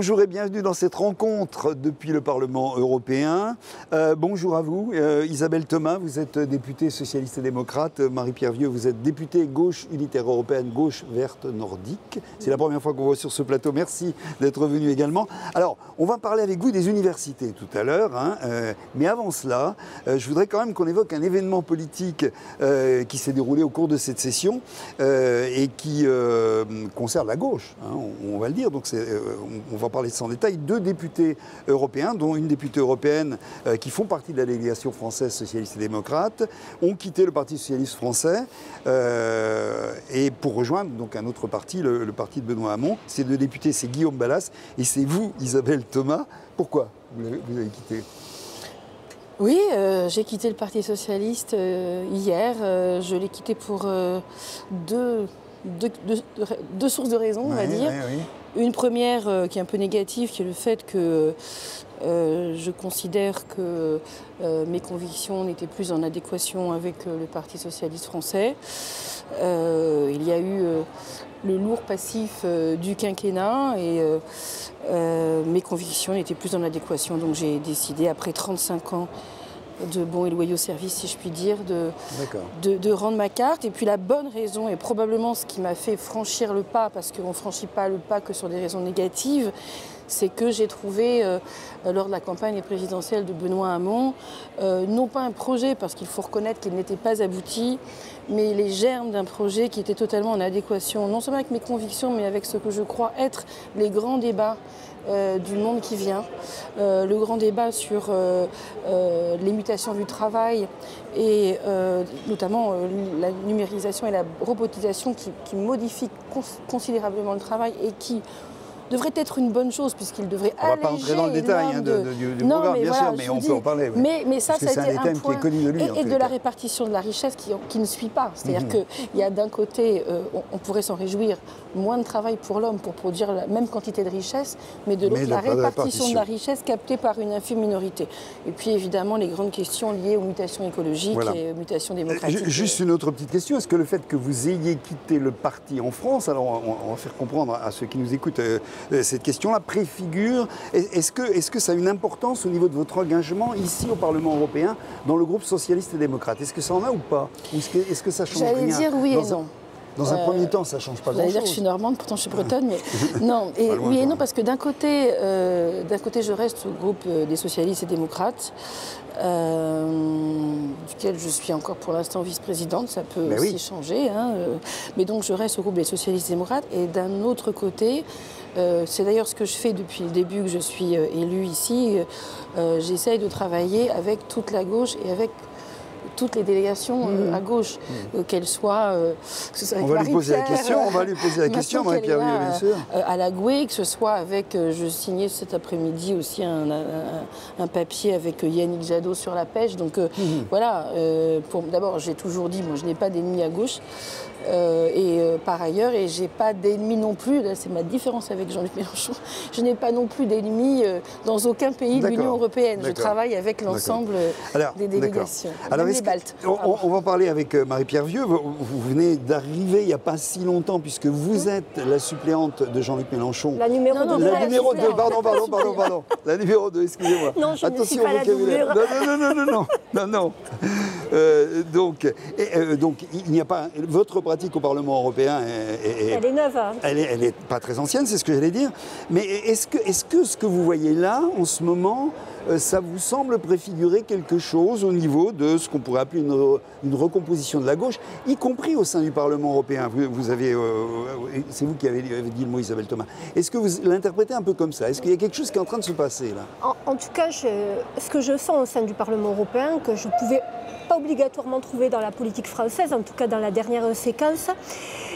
Bonjour et bienvenue dans cette rencontre depuis le Parlement européen. Bonjour à vous, Isabelle Thomas, vous êtes députée socialiste et démocrate. Marie-Pierre Vieux, vous êtes députée gauche unitaire européenne, gauche verte nordique. C'est la première fois qu'on voit sur ce plateau. Merci d'être venu également. Alors, on va parler avec vous des universités tout à l'heure. Mais avant cela, je voudrais quand même qu'on évoque un événement politique qui s'est déroulé au cours de cette session et qui concerne la gauche, on va le dire. Donc on va parler sans détail. 2 députés européens, dont une députée européenne qui font partie de la délégation française socialiste et démocrate, ont quitté le Parti socialiste français et pour rejoindre donc un autre parti, le parti de Benoît Hamon. Ces 2 députés, c'est Guillaume Balas et c'est vous, Isabelle Thomas. Pourquoi vous avez quitté ? Oui, j'ai quitté le Parti socialiste hier. Je l'ai quitté pour deux sources de raisons, on va dire. Oui. Une première qui est un peu négative, qui est le fait que je considère que mes convictions n'étaient plus en adéquation avec le Parti socialiste français. Il y a eu le lourd passif du quinquennat et mes convictions n'étaient plus en adéquation. Donc j'ai décidé, après 35 ans de bons et loyaux services, si je puis dire, de rendre ma carte. Et puis la bonne raison, et probablement ce qui m'a fait franchir le pas, parce qu'on ne franchit pas le pas que sur des raisons négatives, c'est que j'ai trouvé, lors de la campagne présidentielle de Benoît Hamon, non pas un projet, parce qu'il faut reconnaître qu'il n'était pas abouti, mais les germes d'un projet qui était totalement en adéquation, non seulement avec mes convictions, mais avec ce que je crois être les grands débats du monde qui vient. Le grand débat sur les mutations du travail et notamment la numérisation et la robotisation qui modifient considérablement le travail et qui devrait être une bonne chose puisqu'il devrait alléger... On ne va pas entrer dans le détail du programme, bien sûr, mais on peut en parler. Oui. Mais ça, c'est un des thèmes qui est connu de lui. Et de la répartition de la richesse qui ne suit pas. C'est-à-dire qu'il y a d'un côté, on pourrait s'en réjouir, moins de travail pour l'homme pour produire la même quantité de richesse, mais de l'autre, la répartition de la richesse captée par une infime minorité. Et puis évidemment, les grandes questions liées aux mutations écologiques et aux mutations démocratiques. Juste une autre petite question. Est-ce que le fait que vous ayez quitté le parti en France, alors on va faire comprendre à ceux qui nous écoutent cette question-là, préfigure, est-ce que ça a une importance au niveau de votre engagement ici au Parlement européen dans le groupe socialiste et démocrate? Est-ce que ça en a ou pas? Est-ce que ça change rien? J'allais dire oui et non. Dans un premier temps, ça ne change pas grand-chose. J'allais dire que je suis normande, pourtant je suis bretonne, mais non. Et oui et non, parce que d'un côté, je reste au groupe des socialistes et démocrates, duquel je suis encore pour l'instant vice-présidente, ça peut aussi changer. Mais donc je reste au groupe des socialistes et démocrates. Et d'un autre côté, c'est d'ailleurs ce que je fais depuis le début que je suis élue ici, j'essaye de travailler avec toute la gauche et avec toutes les délégations à gauche, qu'elles soient... on va lui poser la question, Marie-Pierre Vieux, bien sûr. À la GUE, que ce soit avec... je signais cet après-midi aussi un papier avec Yannick Jadot sur la pêche. Donc voilà, d'abord, j'ai toujours dit, moi, je n'ai pas d'ennemis à gauche. Par ailleurs, et j'ai pas d'ennemis non plus, là c'est ma différence avec Jean-Luc Mélenchon, je n'ai pas non plus d'ennemis dans aucun pays de l'Union européenne. Je travaille avec l'ensemble des délégations. Alors, on va parler avec Marie-Pierre Vieux. Vous venez d'arriver il n'y a pas si longtemps, puisque vous êtes la suppléante de Jean-Luc Mélenchon. La numéro 2. La numéro 2, pardon. La numéro 2, excusez-moi. Non, je ne suis pas la doublure. Non. Donc, il n'y a pas... Votre pratique au Parlement européen elle est neuve. Elle n'est pas très ancienne, c'est ce que j'allais dire. Mais est-ce que ce que vous voyez là, en ce moment, ça vous semble préfigurer quelque chose au niveau de ce qu'on pourrait appeler une recomposition de la gauche, y compris au sein du Parlement européen? C'est vous qui avez dit le mot, Isabelle Thomas. Est-ce que vous l'interprétez un peu comme ça? Est-ce qu'il y a quelque chose qui est en train de se passer là? En tout cas, ce que je sens au sein du Parlement européen, que je ne pouvais pas obligatoirement trouver dans la politique française, en tout cas dans la dernière séquence,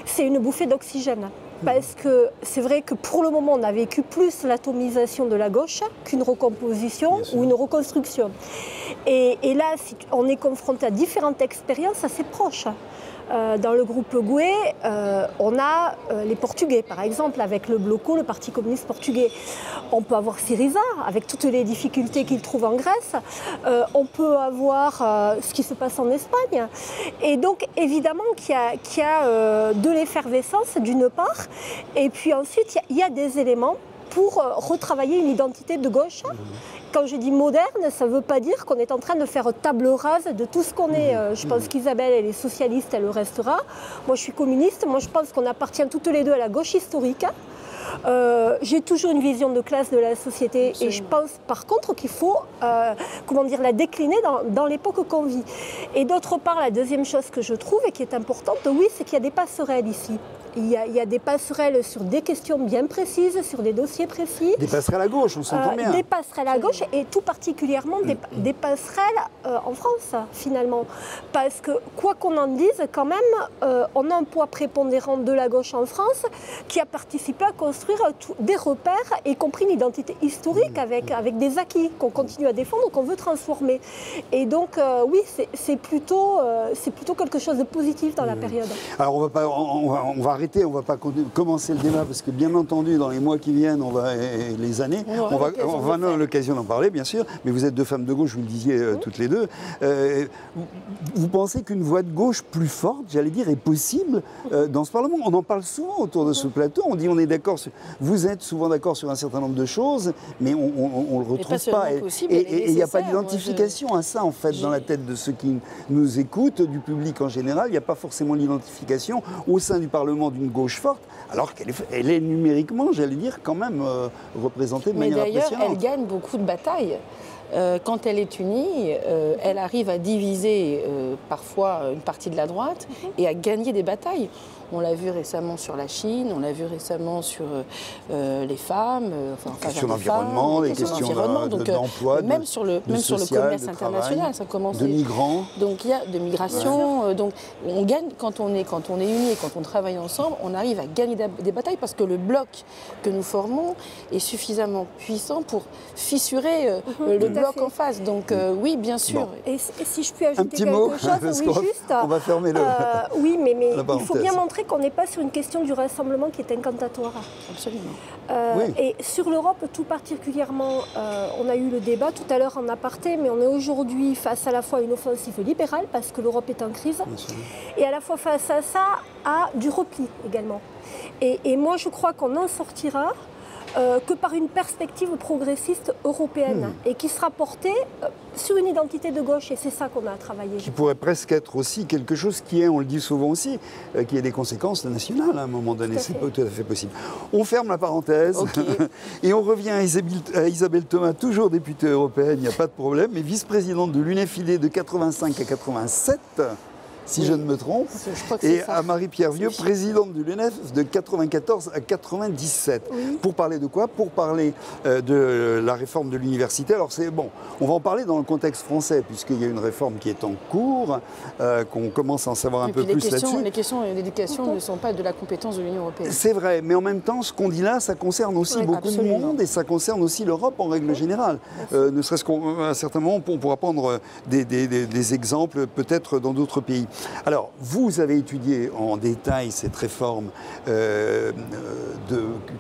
c'est une bouffée d'oxygène. Parce que c'est vrai que pour le moment, on a vécu plus l'atomisation de la gauche qu'une recomposition ou une reconstruction. Et là, on est confronté à différentes expériences assez proches. Dans le groupe GUE, on a les Portugais, par exemple, avec le Bloco, le Parti communiste portugais. On peut avoir Syriza, avec toutes les difficultés qu'il trouve en Grèce. On peut avoir ce qui se passe en Espagne. Et donc, évidemment, qu'il y a de l'effervescence, d'une part. Et puis ensuite, il y a des éléments pour retravailler une identité de gauche. Quand je dis moderne, ça ne veut pas dire qu'on est en train de faire table rase de tout ce qu'on est. Je pense qu'Isabelle, elle est socialiste, elle le restera. Moi, je suis communiste. Moi, je pense qu'on appartient toutes les deux à la gauche historique. J'ai toujours une vision de classe de la société. Absolument. Et je pense par contre qu'il faut la décliner dans l'époque qu'on vit. Et d'autre part, la deuxième chose que je trouve et qui est importante, oui, c'est qu'il y a des passerelles ici. Il y a des passerelles sur des questions bien précises, sur des dossiers précis. Des passerelles à gauche, on s'entend bien. Des passerelles à gauche et tout particulièrement des passerelles en France, finalement. Parce que, quoi qu'on en dise, quand même, on a un poids prépondérant de la gauche en France qui a participé à construire des repères, y compris une identité historique avec des acquis qu'on continue à défendre, qu'on veut transformer. Et donc, oui, c'est plutôt quelque chose de positif dans la période. Alors, on va arrêter, on ne va pas commencer le débat parce que bien entendu dans les mois qui viennent et les années, on va avoir l'occasion d'en parler bien sûr, mais vous êtes deux femmes de gauche, vous le disiez toutes les deux. Vous pensez qu'une voix de gauche plus forte, j'allais dire, est possible dans ce Parlement? On en parle souvent autour de ce plateau, on dit on est d'accord, vous êtes souvent d'accord sur un certain nombre de choses, mais on ne le retrouve pas. Et il n'y a pas d'identification à ça en fait dans la tête de ceux qui nous écoutent, du public en général, il n'y a pas forcément l'identification au sein du Parlement d'une gauche forte, alors qu'elle est numériquement, j'allais dire, quand même représentée de manière impressionnante. Mais d'ailleurs, elle gagne beaucoup de batailles. Quand elle est unie, elle arrive à diviser parfois une partie de la droite et à gagner des batailles. On l'a vu récemment sur la Chine, on l'a vu récemment sur les femmes, sur l'environnement, les questions d'emploi, même sur le commerce international, ça commence. De migrants. Donc il y a de migration. Ouais. Donc on gagne quand on est unis, quand on travaille ensemble, on arrive à gagner des batailles parce que le bloc que nous formons est suffisamment puissant pour fissurer le bloc en face. Donc oui, bien sûr. Bon. Et si je puis ajouter quelque chose, oui, juste. On va fermer le. Oui, mais il faut bien montrer qu'on n'est pas sur une question du rassemblement qui est incantatoire. Absolument. Oui. Et sur l'Europe tout particulièrement, on a eu le débat tout à l'heure en aparté, mais on est aujourd'hui face à la fois à une offensive libérale, parce que l'Europe est en crise, et à la fois face à ça, à du repli également. Et moi je crois qu'on n'en sortira que par une perspective progressiste européenne et qui sera portée sur une identité de gauche, et c'est ça qu'on a à travailler. Qui pourrait presque être aussi quelque chose qui est, on le dit souvent aussi, qui a des conséquences nationales à un moment donné, c'est tout à fait possible. On ferme la parenthèse et on revient à Isabelle Thomas, toujours députée européenne, il n'y a pas de problème, mais vice-présidente de l'UNEF-IDE de 85 à 87. Si je ne me trompe, et à Marie-Pierre Vieux, présidente de l'UNEF de 94 à 97. Pour parler de quoi? Pour parler de la réforme de l'université. Alors c'est bon, on va en parler dans le contexte français, puisqu'il y a une réforme qui est en cours, qu'on commence à en savoir un peu plus là-dessus. Les questions d'éducation ne sont pas de la compétence de l'Union européenne. C'est vrai, mais en même temps, ce qu'on dit là, ça concerne aussi beaucoup de monde, et ça concerne aussi l'Europe en règle générale. Ne serait-ce qu'à un certain moment, on pourra prendre des exemples peut-être dans d'autres pays. Alors, vous avez étudié en détail cette réforme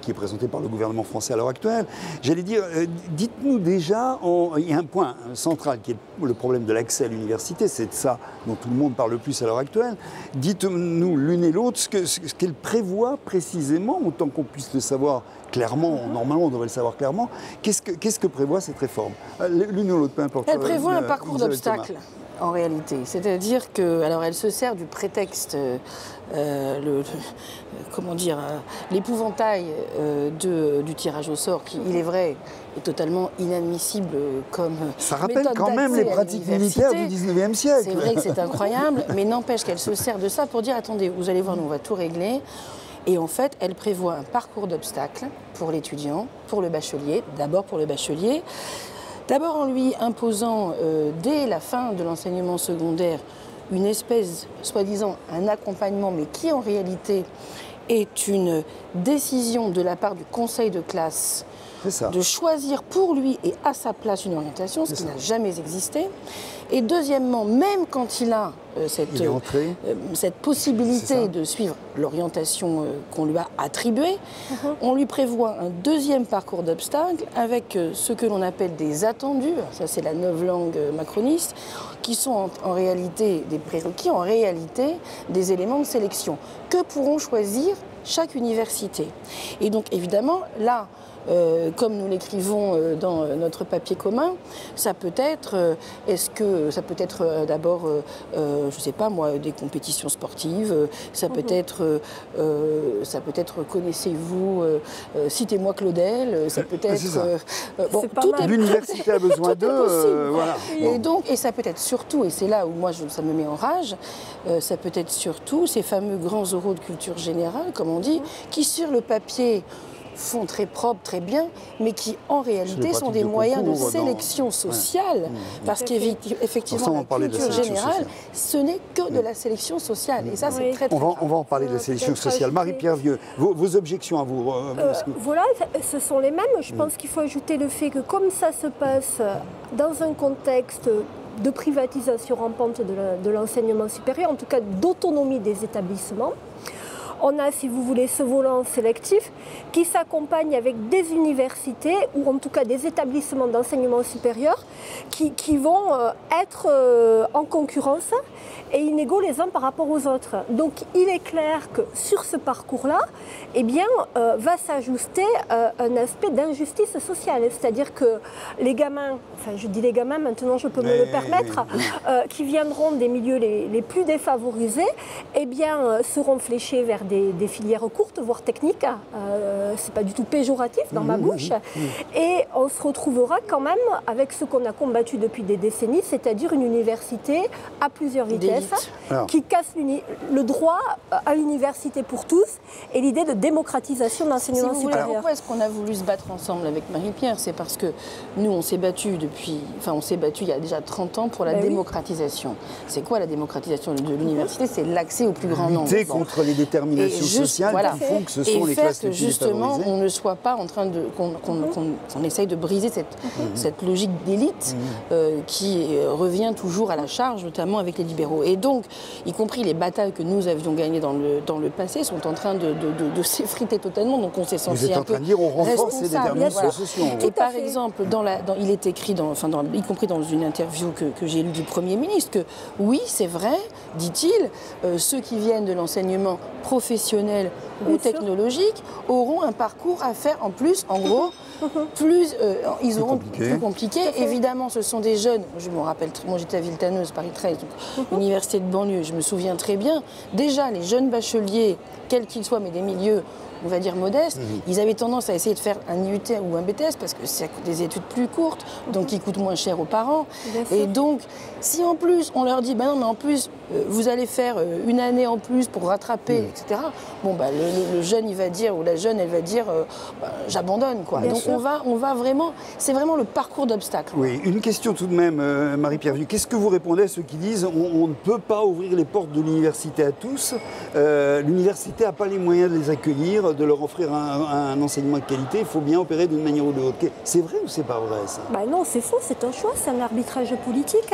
qui est présentée par le gouvernement français à l'heure actuelle. J'allais dire, dites-nous déjà, il y a un point central qui est le problème de l'accès à l'université, c'est de ça dont tout le monde parle le plus à l'heure actuelle. Dites-nous l'une et l'autre ce qu'elle prévoit précisément, autant qu'on puisse le savoir clairement, normalement on devrait le savoir clairement. Qu'est-ce que prévoit cette réforme? L'une ou l'autre, peu importe. Elle prévoit un parcours d'obstacles. En réalité, c'est-à-dire que, alors elle se sert du prétexte, l'épouvantail du tirage au sort, qui, il est vrai, est totalement inadmissible comme ça rappelle quand même les pratiques militaires du 19e siècle. C'est vrai que c'est incroyable, mais n'empêche qu'elle se sert de ça pour dire, attendez, vous allez voir, nous on va tout régler. Et en fait, elle prévoit un parcours d'obstacles pour l'étudiant, pour le bachelier, d'abord pour le bachelier. D'abord en lui imposant, dès la fin de l'enseignement secondaire, une espèce, soi-disant, un accompagnement, mais qui en réalité est une décision de la part du conseil de classe de choisir pour lui et à sa place une orientation, ce qui n'a jamais existé. Et deuxièmement, même quand il a cette possibilité de suivre l'orientation qu'on lui a attribuée, on lui prévoit un deuxième parcours d'obstacles avec ce que l'on appelle des attendus, ça c'est la novlangue macroniste, qui sont en réalité des prérequis, en réalité des éléments de sélection que pourront choisir chaque université. Et donc évidemment, là, comme nous l'écrivons dans notre papier commun. Ça peut être, d'abord, je ne sais pas moi, des compétitions sportives, ça peut être, connaissez-vous, citez-moi Claudel, ça peut être... l'université a besoin d'eux, voilà. Et ça peut être surtout, et c'est là où moi ça me met en rage, ça peut être surtout ces fameux grands oraux de culture générale, comme on dit, qui sur le papier font très propre, très bien, mais qui en réalité sont des moyens de sélection sociale, parce qu'effectivement la culture générale, ce n'est que de la sélection sociale, et ça c'est très très on va en parler de la sélection sociale. Marie-Pierre Vieux, vos objections à vous voilà, ce sont les mêmes. Je pense qu'il faut ajouter le fait que comme ça se passe dans un contexte de privatisation rampante de l'enseignement supérieur, en tout cas d'autonomie des établissements, on a, si vous voulez, ce volant sélectif qui s'accompagne avec des universités ou en tout cas des établissements d'enseignement supérieur qui vont être en concurrence et inégaux les uns par rapport aux autres. Donc il est clair que sur ce parcours-là, eh bien, va s'ajuster un aspect d'injustice sociale. C'est-à-dire que les gamins, enfin je dis les gamins, maintenant je peux me le permettre, qui viendront des milieux les plus défavorisés, eh bien, seront fléchés vers des filières courtes, voire techniques. C'est pas du tout péjoratif dans ma bouche. Et on se retrouvera quand même avec ce qu'on a combattu depuis des décennies, c'est-à-dire une université à plusieurs vitesses, qui casse le droit à l'université pour tous et l'idée de démocratisation de l'enseignement supérieur. Pourquoi est-ce qu'on a voulu se battre ensemble avec Marie-Pierre? C'est parce que nous, on s'est battu il y a déjà 30 ans pour la démocratisation. C'est quoi la démocratisation de l'université? C'est l'accès au plus grand nombre. Lutter contre les déterminations sociales qui font que ce sont les classes les plus défavorisées. Justement, on ne soit pas en train de... qu'on essaye de briser cette logique d'élite qui revient toujours à la charge, notamment avec les libéraux. Et donc, y compris les batailles que nous avions gagnées dans le passé sont en train de s'effriter totalement. Donc on s'est senti un peu responsable. Vous êtes en train de dire on renforce ces déterminations sociales. Et par exemple, il est écrit, y compris dans une interview que j'ai lue du Premier ministre, que oui, c'est vrai, dit-il, ceux qui viennent de l'enseignement professionnel ou technologique auront un parcours à faire en plus, en gros, ils auront plus compliqué. Évidemment, ce sont des jeunes, je me rappelle, moi j'étais à Villetaneuse, Paris 13, donc université de banlieue, je me souviens très bien, déjà les jeunes bacheliers, quels qu'ils soient, mais des milieux, on va dire modestes, ils avaient tendance à essayer de faire un IUT ou un BTS parce que c'est des études plus courtes, donc qui coûtent moins cher aux parents. Et donc, si en plus on leur dit, ben non, mais en plus, vous allez faire une année en plus pour rattraper, etc. Bon, bah, le jeune, il va dire, ou la jeune, elle va dire, j'abandonne, quoi. Donc on va vraiment, c'est vraiment le parcours d'obstacles. Oui, une question tout de même, Marie-Pierre Vieux. Qu'est-ce que vous répondez à ceux qui disent, on ne peut pas ouvrir les portes de l'université à tous, l'université n'a pas les moyens de les accueillir, de leur offrir un enseignement de qualité, il faut bien opérer d'une manière ou de l'autre. C'est vrai ou c'est pas vrai, ça? Non, c'est faux, c'est un choix, c'est un arbitrage politique.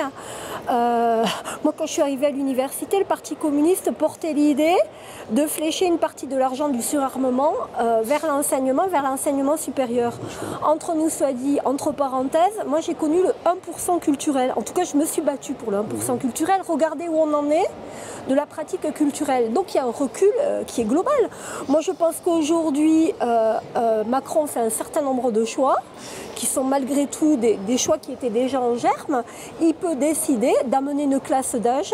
Moi, quand je suis arrivée à l'université, le Parti communiste portait l'idée de flécher une partie de l'argent du surarmement vers l'enseignement supérieur. Entre nous soit dit, entre parenthèses, moi j'ai connu le 1% culturel. En tout cas, je me suis battue pour le 1% culturel. Regardez où on en est de la pratique culturelle. Donc il y a un recul qui est global. Moi, je pense qu'aujourd'hui, Macron fait un certain nombre de choix qui sont malgré tout des choix qui étaient déjà en germe. Il peut décider d'amener une classe d'âge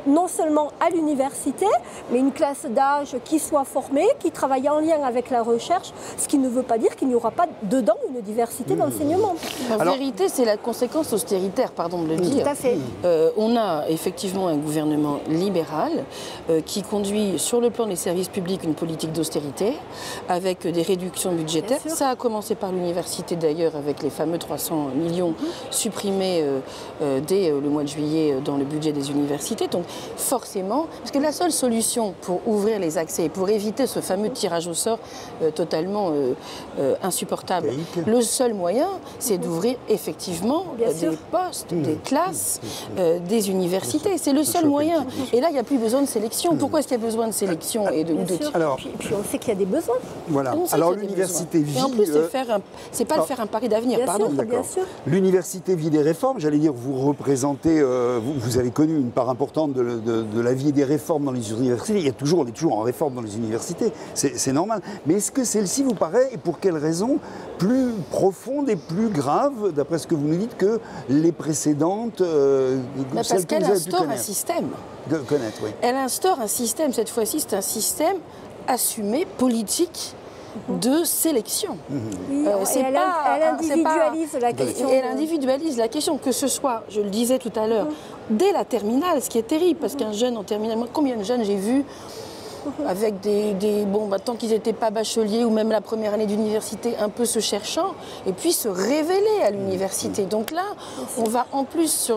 non seulement à l'université, mais une classe d'âge qui soit formée, qui travaille en lien avec la recherche, ce qui ne veut pas dire qu'il n'y aura pas dedans une diversité d'enseignement. En vérité, c'est la conséquence austéritaire, pardon de le dire. Tout à fait. On a effectivement un gouvernement libéral qui conduit sur le plan des services publics une politique d'austérité avec des réductions budgétaires. Ça a commencé par l'université d'ailleurs avec les fameux 300 millions supprimés dès le mois de juillet dans le budget des universités. Donc forcément, parce que la seule solution pour ouvrir les accès, pour éviter ce fameux tirage au sort totalement insupportable, le seul moyen, c'est d'ouvrir effectivement des postes, des classes, des universités. C'est le seul moyen. Et là, il n'y a plus besoin de sélection. Pourquoi est-ce qu'il y a besoin de sélection et de puis on sait qu'il y a des besoins. Voilà. Alors l'université vit... Et en plus, c'est pas de faire un pari d'avenir, pardon. Bien sûr. L'université vit des réformes. J'allais dire, vous représentez, vous avez connu une une part importante de la vie et des réformes dans les universités. On est toujours en réforme dans les universités, c'est normal. Mais est-ce que celle-ci vous paraît, et pour quelles raisons, plus profonde et plus grave, d'après ce que vous nous dites, que les précédentes parce qu'elle instaure un système. Oui. Elle instaure un système, cette fois-ci, c'est un système assumé, politique, de sélection. Oui, elle individualise la question. Elle individualise la question, que ce soit, je le disais tout à l'heure, dès la terminale, ce qui est terrible, parce qu'un jeune en terminale, moi, combien de jeunes j'ai vu avec tant qu'ils n'étaient pas bacheliers ou même la première année d'université, un peu se cherchant, et puis se révéler à l'université. Donc là, on va en plus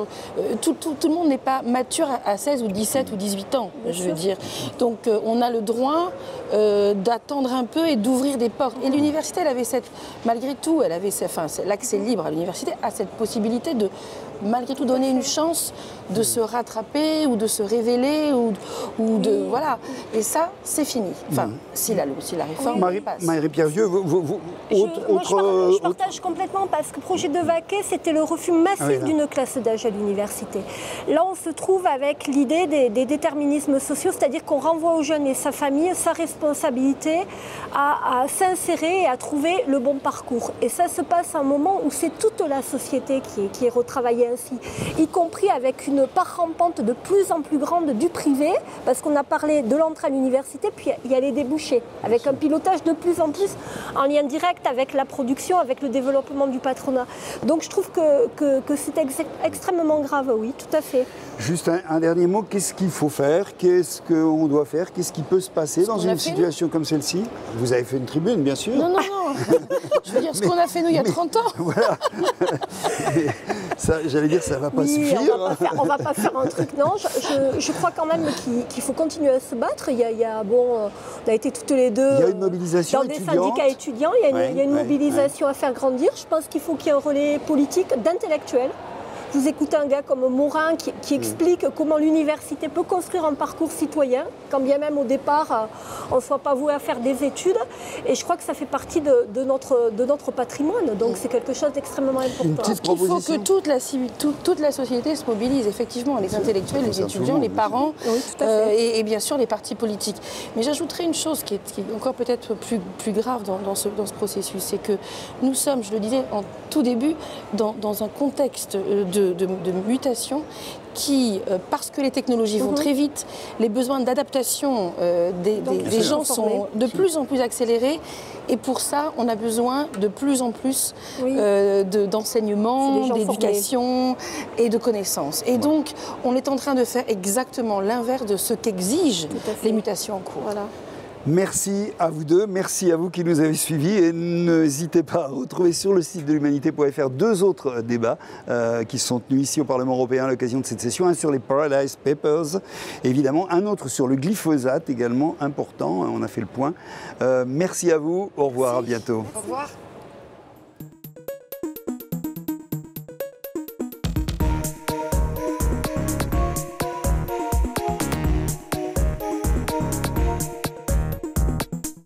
tout le monde n'est pas mature à 16 ou 17 ou 18 ans, je veux dire. Donc on a le droit d'attendre un peu et d'ouvrir des portes. Et l'université, elle avait malgré tout, l'accès libre à l'université a cette possibilité de, malgré tout, donner une chance de se rattraper ou de se révéler voilà. Et ça, c'est fini. Enfin, si la réforme passe. Marie-Pierre Vieux, je partage complètement, parce que projet de Vaquet, c'était le refus massif d'une classe d'âge à l'université. Là, on se trouve avec l'idée des déterminismes sociaux, c'est-à-dire qu'on renvoie au jeune et sa famille sa responsabilité à s'insérer et à trouver le bon parcours. Et ça se passe à un moment où c'est toute la société qui est retravaillée ainsi, y compris avec une part rampante de plus en plus grande du privé, parce qu'on a parlé de l'entrée à l'université, puis il y a les débouchés, avec un pilotage de plus en plus en lien direct avec la production, avec le développement du patronat. Donc je trouve que c'est extrêmement grave, oui, tout à fait. Juste un dernier mot, qu'est-ce qu'il faut faire? Qu'est-ce qu'on doit faire? Qu'est-ce qui peut se passer dans une situation comme celle-ci? Vous avez fait une tribune, bien sûr. Non. Je veux dire, ce qu'on a fait nous il y a 30 ans. Voilà. J'allais dire, ça ne va pas suffire. On ne va pas faire un truc, non. Je crois quand même qu'il faut continuer à se battre. On a été toutes les deux il y a une mobilisation dans des syndicats étudiants. Il y a une mobilisation à faire grandir. Je pense qu'il faut qu'il y ait un relais politique, d'intellectuels. Vous écoutez un gars comme Morin qui explique comment l'université peut construire un parcours citoyen, quand bien même au départ on ne soit pas voué à faire des études. Et je crois que ça fait partie de notre patrimoine. Donc c'est quelque chose d'extrêmement important. Il faut que toute la société se mobilise, effectivement, les intellectuels, les étudiants, les parents et bien sûr les partis politiques. Mais j'ajouterais une chose qui est encore peut-être plus grave dans ce processus, c'est que nous sommes, je le disais en tout début, dans un contexte de mutation qui, parce que les technologies vont très vite, les besoins d'adaptation des gens sont de plus en plus accélérés. Et pour ça, on a besoin de plus en plus d'enseignement, d'éducation et de connaissances. Et donc, on est en train de faire exactement l'inverse de ce qu'exigent les mutations en cours. Voilà. Merci à vous deux, merci à vous qui nous avez suivis et n'hésitez pas à retrouver sur le site de l'Humanité.fr 2 autres débats qui sont tenus ici au Parlement européen à l'occasion de cette session. Un sur les Paradise Papers, évidemment, un autre sur le glyphosate également important, on a fait le point. Merci à vous, au revoir, à bientôt. Au revoir.